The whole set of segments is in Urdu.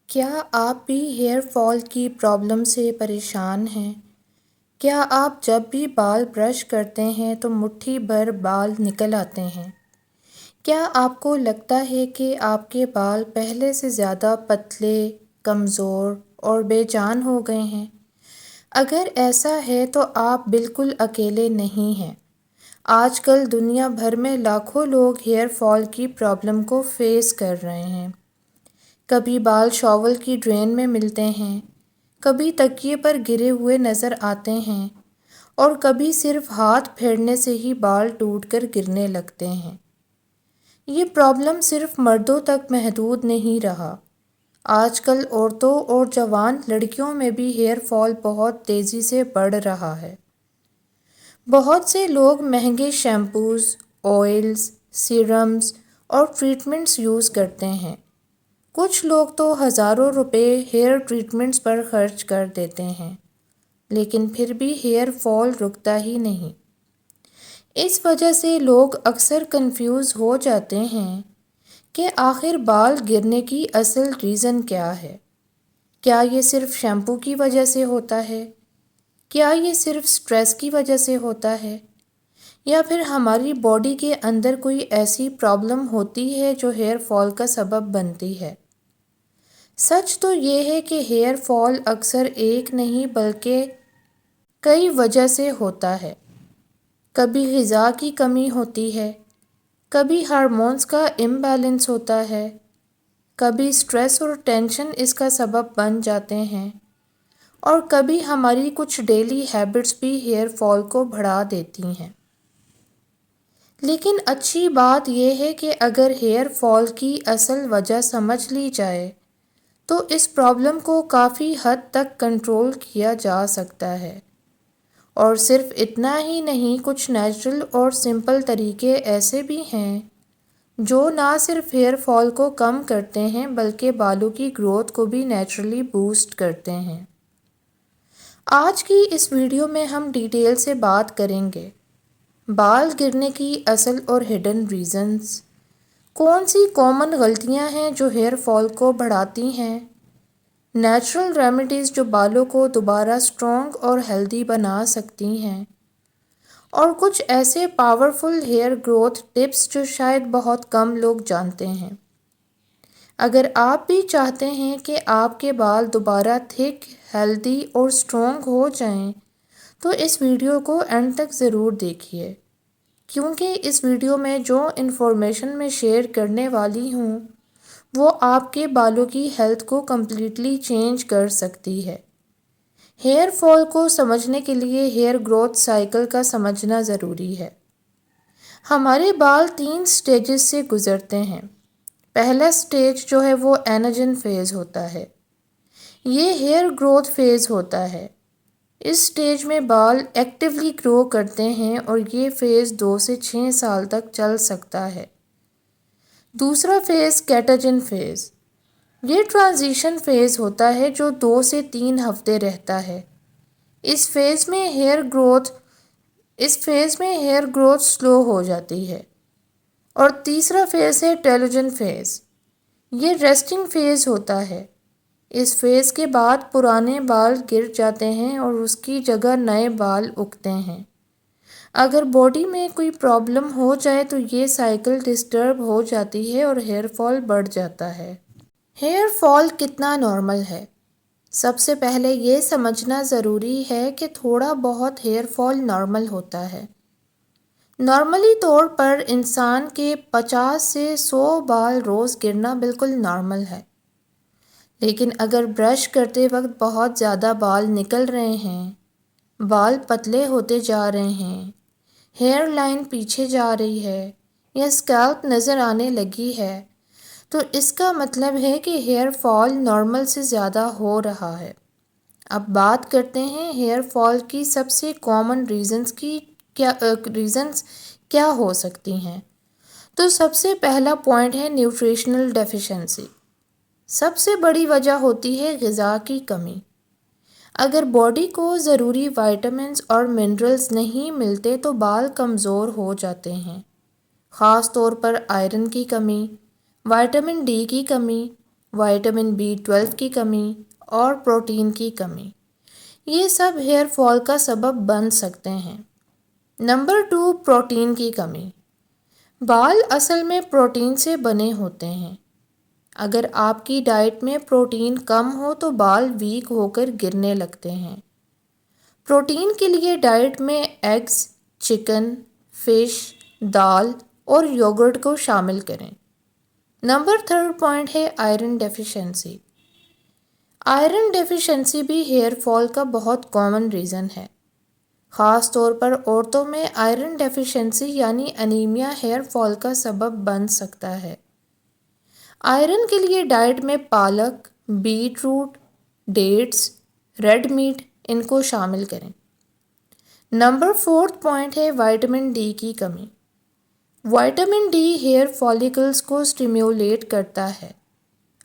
کیا آپ بھی ہیئر فال کی پرابلم سے پریشان ہیں؟ کیا آپ جب بھی بال برش کرتے ہیں تو مٹھی بھر بال نکل آتے ہیں؟ کیا آپ کو لگتا ہے کہ آپ کے بال پہلے سے زیادہ پتلے، کمزور اور بے جان ہو گئے ہیں؟ اگر ایسا ہے تو آپ بالکل اکیلے نہیں ہیں۔ آج کل دنیا بھر میں لاکھوں لوگ ہیئر فال کی پرابلم کو فیس کر رہے ہیں۔ کبھی بال شاول کی ڈرین میں ملتے ہیں، کبھی تکیے پر گرے ہوئے نظر آتے ہیں، اور کبھی صرف ہاتھ پھیرنے سے ہی بال ٹوٹ کر گرنے لگتے ہیں۔ یہ پرابلم صرف مردوں تک محدود نہیں رہا۔ آج کل عورتوں اور جوان لڑکیوں میں بھی ہیئر فال بہت تیزی سے بڑھ رہا ہے۔ بہت سے لوگ مہنگے شیمپوز، آئلز، سیرمز اور ٹریٹمنٹس یوز کرتے ہیں۔ کچھ لوگ تو ہزاروں روپے ہیئر ٹریٹمنٹس پر خرچ کر دیتے ہیں، لیکن پھر بھی ہیئر فال رکتا ہی نہیں۔ اس وجہ سے لوگ اکثر کنفیوز ہو جاتے ہیں کہ آخر بال گرنے کی اصل ریزن کیا ہے۔ کیا یہ صرف شیمپو کی وجہ سے ہوتا ہے؟ کیا یہ صرف سٹریس کی وجہ سے ہوتا ہے؟ یا پھر ہماری باڈی کے اندر کوئی ایسی پرابلم ہوتی ہے جو ہیئر فال کا سبب بنتی ہے؟ سچ تو یہ ہے کہ ہیئر فال اکثر ایک نہیں بلکہ کئی وجہ سے ہوتا ہے۔ کبھی غذا کی کمی ہوتی ہے، کبھی ہارمونز کا امبیلنس ہوتا ہے، کبھی سٹریس اور ٹینشن اس کا سبب بن جاتے ہیں، اور کبھی ہماری کچھ ڈیلی ہیبٹس بھی ہیئر فال کو بڑھا دیتی ہیں۔ لیکن اچھی بات یہ ہے کہ اگر ہیئر فال کی اصل وجہ سمجھ لی جائے تو اس پرابلم کو کافی حد تک کنٹرول کیا جا سکتا ہے۔ اور صرف اتنا ہی نہیں، کچھ نیچرل اور سمپل طریقے ایسے بھی ہیں جو نہ صرف ہیئر فال کو کم کرتے ہیں بلکہ بالوں کی گروتھ کو بھی نیچرلی بوسٹ کرتے ہیں۔ آج کی اس ویڈیو میں ہم ڈیٹیل سے بات کریں گے بال گرنے کی اصل اور ہڈن ریزنز، کون سی کامن غلطیاں ہیں جو ہیئر فال کو بڑھاتی ہیں، نیچرل ریمیڈیز جو بالوں کو دوبارہ اسٹرانگ اور ہیلدی بنا سکتی ہیں، اور کچھ ایسے پاورفل ہیئر گروتھ ٹپس جو شاید بہت کم لوگ جانتے ہیں۔ اگر آپ بھی چاہتے ہیں کہ آپ کے بال دوبارہ تھک، ہیلدی اور اسٹرانگ ہو جائیں تو اس ویڈیو کو اینڈ تک ضرور دیکھیے، کیونکہ اس ویڈیو میں جو انفارمیشن میں شیئر کرنے والی ہوں وہ آپ کے بالوں کی ہیلتھ کو کمپلیٹلی چینج کر سکتی ہے۔ ہیئر فال کو سمجھنے کے لیے ہیئر گروتھ سائیکل کا سمجھنا ضروری ہے۔ ہمارے بال 3 سٹیجز سے گزرتے ہیں۔ پہلا سٹیج جو ہے وہ ایناجن فیز ہوتا ہے۔ یہ ہیئر گروتھ فیز ہوتا ہے۔ اس سٹیج میں بال ایکٹیولی گرو کرتے ہیں اور یہ فیز 2 سے 6 سال تک چل سکتا ہے۔ دوسرا فیز کیٹاجن فیز، یہ ٹرانزیشن فیز ہوتا ہے جو 2 سے 3 ہفتے رہتا ہے۔ اس فیز میں ہیئر گروتھ سلو ہو جاتی ہے۔ اور تیسرا فیز ہے ٹیلوجن فیز، یہ ریسٹنگ فیز ہوتا ہے۔ اس فیز کے بعد پرانے بال گر جاتے ہیں اور اس کی جگہ نئے بال اگتے ہیں۔ اگر باڈی میں کوئی پرابلم ہو جائے تو یہ سائیکل ڈسٹرب ہو جاتی ہے اور ہیئر فال بڑھ جاتا ہے۔ ہیئر فال کتنا نارمل ہے؟ سب سے پہلے یہ سمجھنا ضروری ہے کہ تھوڑا بہت ہیئر فال نارمل ہوتا ہے۔ نارملی طور پر انسان کے 50 سے 100 بال روز گرنا بالکل نارمل ہے۔ لیکن اگر برش کرتے وقت بہت زیادہ بال نکل رہے ہیں، بال پتلے ہوتے جا رہے ہیں، ہیئر لائن پیچھے جا رہی ہے یا اسکیلپ نظر آنے لگی ہے تو اس کا مطلب ہے کہ ہیئر فال نارمل سے زیادہ ہو رہا ہے۔ اب بات کرتے ہیں ہیئر فال کی سب سے کامن ریزنز کیا ہو سکتی ہیں۔ تو سب سے پہلا پوائنٹ ہے نیوٹریشنل ڈیفیشنسی۔ سب سے بڑی وجہ ہوتی ہے غذا کی کمی۔ اگر باڈی کو ضروری وائٹامنز اور منرلز نہیں ملتے تو بال کمزور ہو جاتے ہیں، خاص طور پر آئرن کی کمی، وائٹامن ڈی کی کمی وٹامن B12 کی کمی اور پروٹین کی کمی، یہ سب ہیئر فال کا سبب بن سکتے ہیں۔ نمبر 2، پروٹین کی کمی۔ بال اصل میں پروٹین سے بنے ہوتے ہیں۔ اگر آپ کی ڈائٹ میں پروٹین کم ہو تو بال ویک ہو کر گرنے لگتے ہیں۔ پروٹین کے لیے ڈائٹ میں ایگز، چکن، فش، دال اور یوگرٹ کو شامل کریں۔ نمبر 3 پوائنٹ ہے آئرن ڈیفیشنسی۔ آئرن ڈیفیشنسی بھی ہیئر فال کا بہت کامن ریزن ہے۔ خاص طور پر عورتوں میں آئرن ڈیفیشنسی یعنی انیمیا ہیئر فال کا سبب بن سکتا ہے۔ آئرن کے لیے ڈائٹ میں پالک، beetroot, dates, red meat ان کو شامل کریں۔ نمبر 4 پوائنٹ ہے وٹامن ڈی کی کمی۔ وٹامن ڈی ہیئر فالیکلز کو سٹیمیولیٹ کرتا ہے۔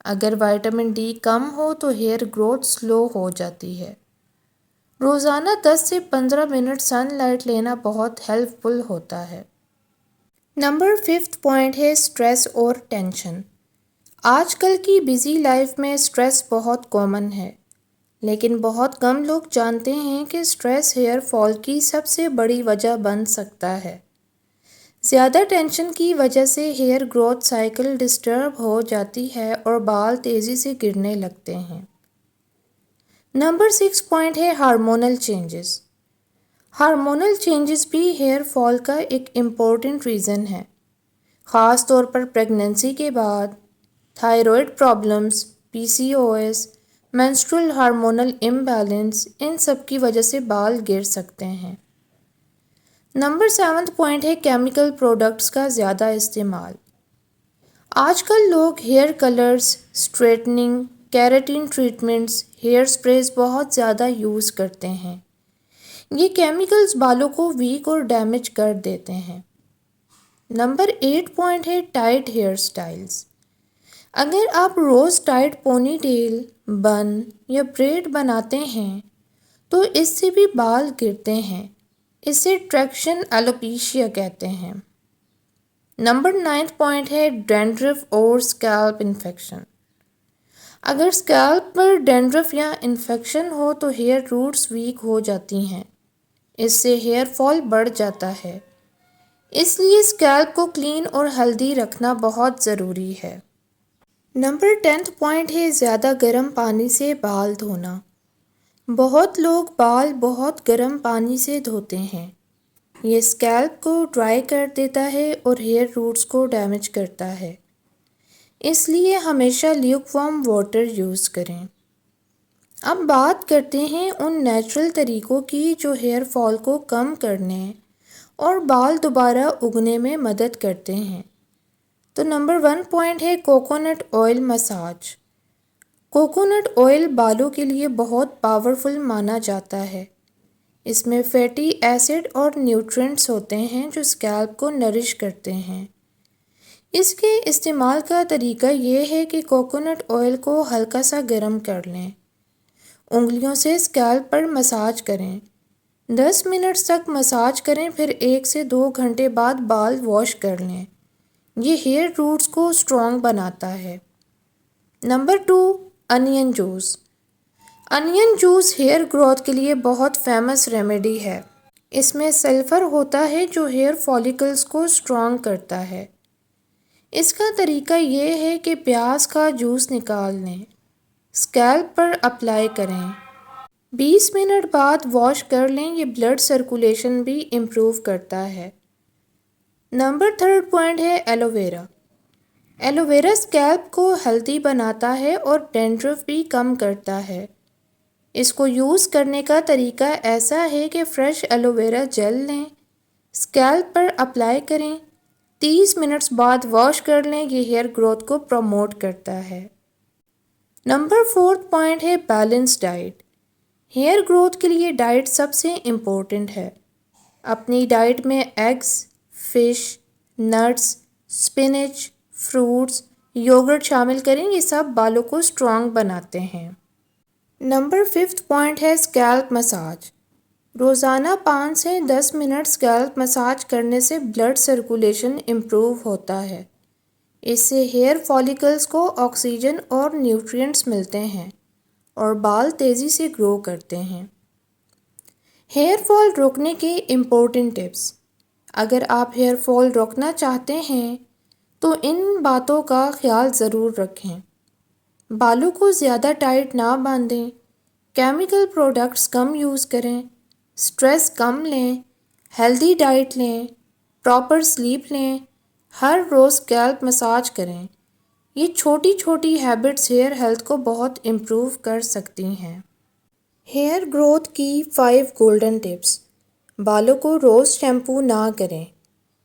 اگر وٹامن ڈی کم ہو تو ہیئر گروتھ سلو ہو جاتی ہے۔ روزانہ 10 سے 15 منٹ سن لائٹ لینا بہت ہیلپ فل ہوتا ہے۔ نمبر 5 پوائنٹ ہے سٹریس اور ٹینشن۔ آج کل کی بزی لائف میں سٹریس بہت کامن ہے، لیکن بہت کم لوگ جانتے ہیں کہ سٹریس ہیئر فال کی سب سے بڑی وجہ بن سکتا ہے۔ زیادہ ٹینشن کی وجہ سے ہیئر گروتھ سائیکل ڈسٹرب ہو جاتی ہے اور بال تیزی سے گرنے لگتے ہیں۔ نمبر 6 پوائنٹ ہے ہارمونل چینجز۔ ہارمونل چینجز بھی ہیئر فال کا ایک امپورٹنٹ ریزن ہے۔ خاص طور پر پریگننسی کے بعد thyroid problems, PCOS، menstrual hormonal imbalance, ان سب کی وجہ سے بال گر سکتے ہیں۔ نمبر 7 پوائنٹ ہے کیمیکل پروڈکٹس کا زیادہ استعمال۔ آج کل لوگ hair colours, straightening, keratin treatments, hair sprays بہت زیادہ یوز کرتے ہیں۔ یہ کیمیکلز بالوں کو ویک اور ڈیمیج کر دیتے ہیں۔ نمبر 8 پوائنٹ ہے ٹائٹ ہیئر سٹائلز۔ اگر آپ روز ٹائٹ پونی ٹیل، بن یا بریڈ بناتے ہیں تو اس سے بھی بال گرتے ہیں۔ اسے ٹریکشن ایلوپیشیا کہتے ہیں۔ نمبر 9 پوائنٹ ہے ڈینڈرف اور اسکیلپ انفیکشن۔ اگر اسکیلپ پر ڈینڈرف یا انفیکشن ہو تو ہیئر روٹس ویک ہو جاتی ہیں۔ اس سے ہیئر فال بڑھ جاتا ہے۔ اس لیے اسکیلپ کو کلین اور ہیلدی رکھنا بہت ضروری ہے۔ نمبر 10 پوائنٹ ہے زیادہ گرم پانی سے بال دھونا۔ بہت لوگ بال بہت گرم پانی سے دھوتے ہیں۔ یہ اسکیلپ کو ڈرائی کر دیتا ہے اور ہیئر روٹس کو ڈیمیج کرتا ہے۔ اس لیے ہمیشہ لیوک وارم واٹر یوز کریں۔ اب بات کرتے ہیں ان نیچرل طریقوں کی جو ہیئر فال کو کم کرنے اور بال دوبارہ اگنے میں مدد کرتے ہیں۔ تو نمبر 1 پوائنٹ ہے coconut oil massage. Coconut oil بالوں کے لیے بہت پاورفل مانا جاتا ہے۔ اس میں فیٹی ایسڈ اور نیوٹرینٹس ہوتے ہیں جو اسکیلپ کو نرش کرتے ہیں۔ اس کے استعمال کا طریقہ یہ ہے کہ کوکونٹ آئل کو ہلکا سا گرم کر لیں۔ انگلیوں سے اسکیلپ پر مساج کریں۔ 10 منٹ تک مساج کریں، پھر 1 سے 2 گھنٹے بعد بال واش کر لیں۔ یہ ہیئر روٹس کو اسٹرانگ بناتا ہے۔ نمبر 2 انین جوس۔ انین جوس ہیئر گروتھ کے لیے بہت فیمس ریمیڈی ہے۔ اس میں سلفر ہوتا ہے جو ہیئر فالیکلز کو اسٹرانگ کرتا ہے۔ اس کا طریقہ یہ ہے کہ پیاز کا جوس نکال لیں، اسکیلپ پر اپلائی کریں، 20 منٹ بعد واش کر لیں۔ یہ بلڈ سرکولیشن بھی امپروو کرتا ہے۔ نمبر 3 پوائنٹ ہے aloe vera. Aloe vera scalp کو ہیلدی بناتا ہے اور ڈینڈرف بھی کم کرتا ہے۔ اس کو یوز کرنے کا طریقہ ایسا ہے کہ فریش ایلو ویرا جیل لیں، اسکیلپ پر اپلائی کریں، 30 منٹس بعد واش کر لیں۔ یہ ہیئر گروتھ کو پروموٹ کرتا ہے۔ نمبر 4 پوائنٹ ہے بیلنس ڈائٹ۔ ہیئر گروتھ کے لیے ڈائٹ سب سے امپورٹنٹ ہے۔ اپنی ڈائٹ میں eggs, fish, nuts, spinach, fruits, yogurt شامل کریں۔ یہ سب بالوں کو اسٹرانگ بناتے ہیں۔ نمبر 5 پوائنٹ ہے اسکیلپ مساج۔ روزانہ 5 سے 10 منٹ اسکیلپ مساج کرنے سے بلڈ سرکولیشن امپروو ہوتا ہے۔ اس سے ہیئر فالیکلز کو آکسیجن اور نیوٹرینٹس ملتے ہیں اور بال تیزی سے گرو کرتے ہیں۔ ہیئر فال روکنے کے امپورٹنٹ ٹپس۔ اگر آپ ہیئر فال روکنا چاہتے ہیں تو ان باتوں کا خیال ضرور رکھیں۔ بالوں کو زیادہ ٹائٹ نہ باندھیں، کیمیکل پروڈکٹس کم یوز کریں، سٹریس کم لیں، ہیلدی ڈائٹ لیں، پراپر سلیپ لیں، ہر روز اسکیلپ مساج کریں۔ یہ چھوٹی چھوٹی ہیبٹس ہیئر ہیلتھ کو بہت امپروو کر سکتی ہیں۔ ہیئر گروتھ کی 5 گولڈن ٹپس۔ بالوں کو روز شیمپو نہ کریں،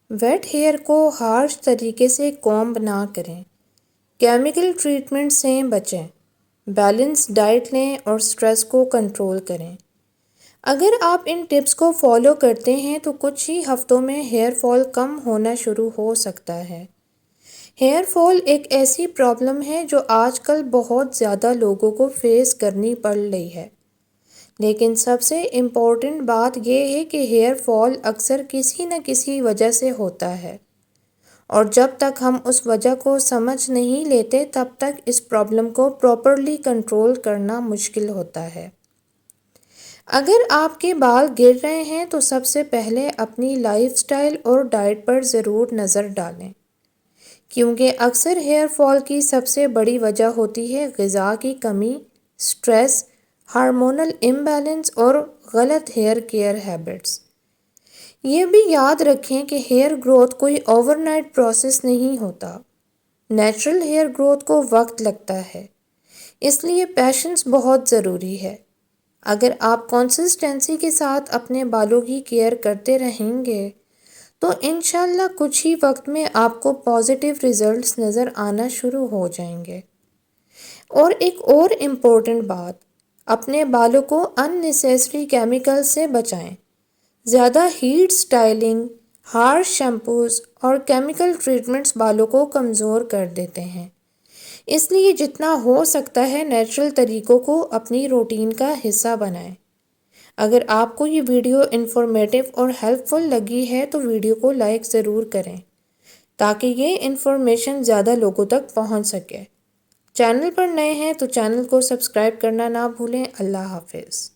ویٹ ہیئر کو ہارش طریقے سے کومب نہ کریں، کیمیکل ٹریٹمنٹ سے بچیں، بیلنس ڈائٹ لیں اور سٹریس کو کنٹرول کریں۔ اگر آپ ان ٹپس کو فالو کرتے ہیں تو کچھ ہی ہفتوں میں ہیئر فال کم ہونا شروع ہو سکتا ہے۔ ہیئر فال ایک ایسی پرابلم ہے جو آج کل بہت زیادہ لوگوں کو فیس کرنی پڑ رہی ہے، لیکن سب سے امپورٹنٹ بات یہ ہے کہ ہیئر فال اکثر کسی نہ کسی وجہ سے ہوتا ہے، اور جب تک ہم اس وجہ کو سمجھ نہیں لیتے تب تک اس پرابلم کو پراپرلی کنٹرول کرنا مشکل ہوتا ہے۔ اگر آپ کے بال گر رہے ہیں تو سب سے پہلے اپنی لائف سٹائل اور ڈائٹ پر ضرور نظر ڈالیں، کیونکہ اکثر ہیئر فال کی سب سے بڑی وجہ ہوتی ہے غذا کی کمی، سٹریس، ہارمونل امبیلنس اور غلط ہیئر کیئر ہیبٹس۔ یہ بھی یاد رکھیں کہ ہیئر گروتھ کوئی اوور نائٹ پروسیس نہیں ہوتا۔ نیچرل ہیئر گروتھ کو وقت لگتا ہے، اس لیے پیشنس بہت ضروری ہے۔ اگر آپ کنسسٹنسی کے ساتھ اپنے بالوں کی کیئر کرتے رہیں گے تو انشاءاللہ کچھ ہی وقت میں آپ کو پازیٹیو ریزلٹس نظر آنا شروع ہو جائیں گے۔ اور ایک اور امپورٹنٹ بات، اپنے بالوں کو ان نیسیسری کیمیکل سے بچائیں۔ زیادہ ہیٹ سٹائلنگ، ہارش شیمپوز اور کیمیکل ٹریٹمنٹس بالوں کو کمزور کر دیتے ہیں، اس لیے جتنا ہو سکتا ہے نیچرل طریقوں کو اپنی روٹین کا حصہ بنائیں۔ اگر آپ کو یہ ویڈیو انفارمیٹیو اور ہیلپ فل لگی ہے تو ویڈیو کو لائک ضرور کریں تاکہ یہ انفارمیشن زیادہ لوگوں تک پہنچ سکے۔ چینل پر نئے ہیں تو چینل کو سبسکرائب کرنا نہ بھولیں۔ اللہ حافظ۔